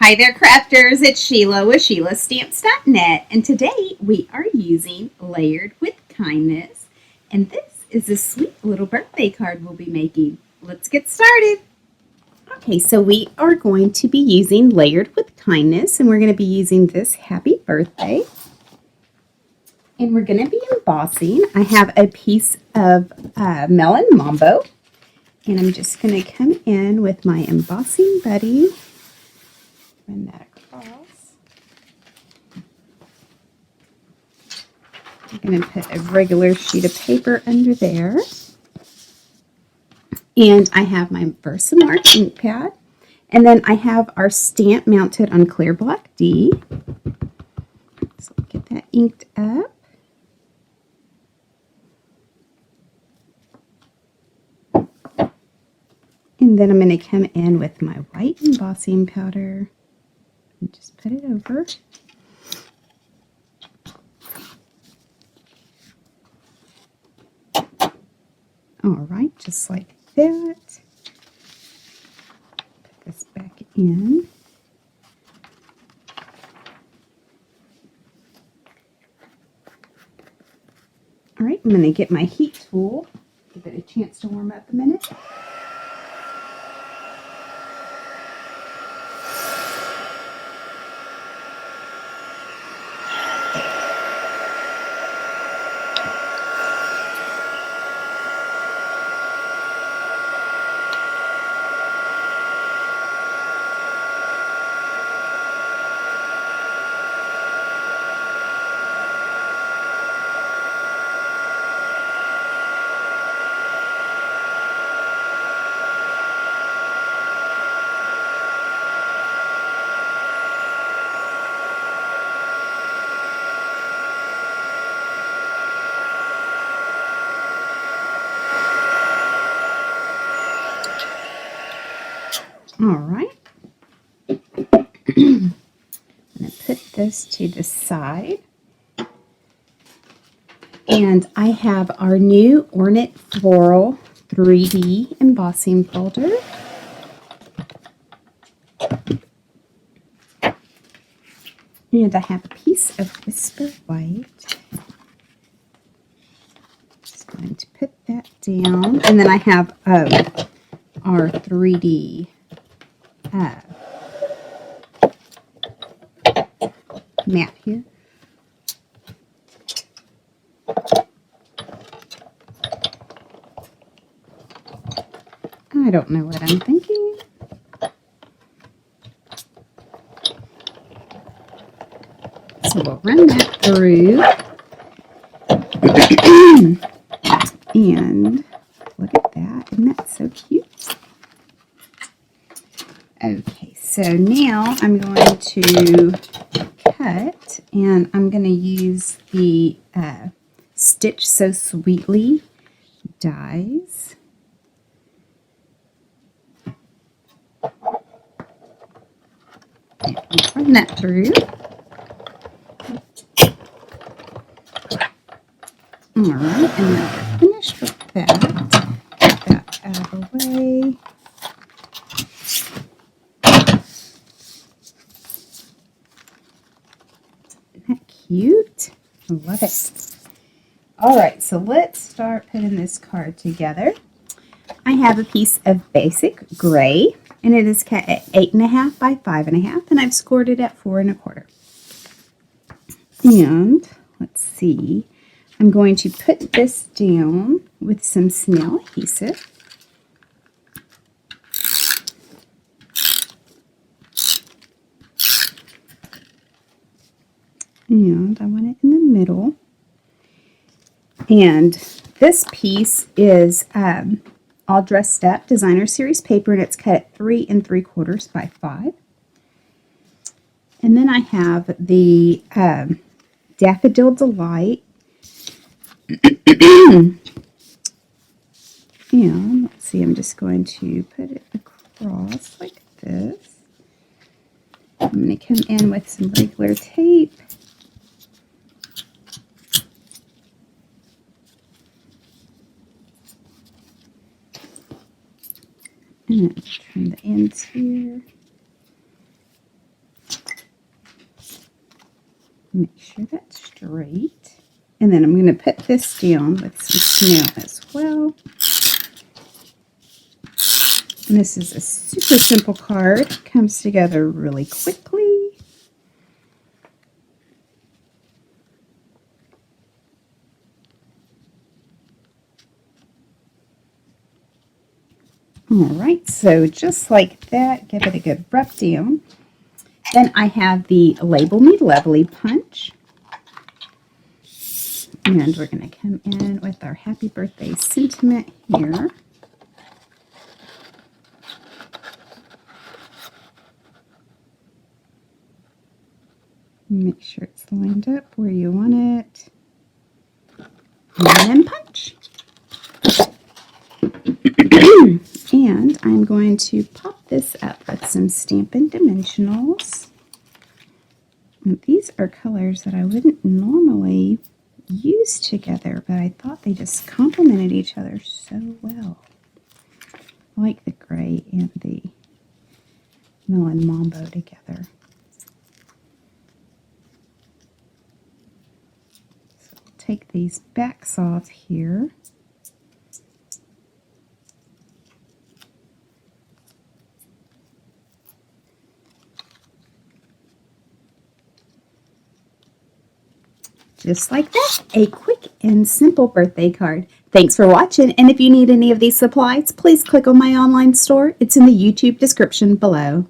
Hi there, crafters. It's Sheila with SheilaStamps.net, and today we are using Layered with Kindness, and this is a sweet little birthday card we'll be making. Let's get started. Okay, so we are going to be using Layered with Kindness, and we're going to be using this Happy Birthday, and we're going to be embossing. I have a piece of Melon Mambo, and I'm just going to come in with my embossing buddy. Run that across. I'm going to put a regular sheet of paper under there. And I have my VERSAMARK ink pad. And then I have our stamp mounted on clear block D. So I'll get that inked up. And then I'm going to come in with my white embossing powder. Just put it over. All right, just like that. Put this back in. All right, I'm going to get my heat tool. Give it a chance to warm up a minute. All right, I'm going to put this to the side. And I have our new ORNATE Floral 3D embossing folder. And I have a piece of Whisper White. Just going to put that down. And then I have our 3D mat here. I don't know what I'm thinking. So we'll run that through. And look at that. Isn't that so cute? Okay, so now I'm going to cut, and I'm going to use the Stitch So Sweetly dies. And run that through. All right, and then we're finished with that. Get that out of the way. Isn't that cute? I love it. All right, so let's start putting this card together. I have a piece of basic gray, and it is cut at 8.5 by 5.5, and I've scored it at 4 1/4. And let's see, I'm going to put this down with some SNAIL-ADHESIVE. And I want it in the middle. And this piece is All Dressed Up Designer Series paper, and it's cut at 3 3/4 by 5. And then I have the Daffodil Delight. And let's see, I'm just going to put it across like this. I'm going to come in with some regular tape. And trim the ends here. Make sure that's straight. And then I'm going to put this down with some snail as well. And this is a super simple card. Comes together really quickly. Alright, so just like that, give it a good rub down. Then I have the Label Me Lovely punch. And we're going to come in with our happy birthday sentiment here. Make sure it's lined up where you want it. And then punch. And I'm going to pop this up with some Stampin' Dimensionals. And these are colors that I wouldn't normally use together, but I thought they just complemented each other so well. I like the gray and the melon mambo together. So I'll take these backs off here. Just like that, a quick and simple birthday card. Thanks for watching, and if you need any of these supplies, please click on my online store. It's in the YouTube description below.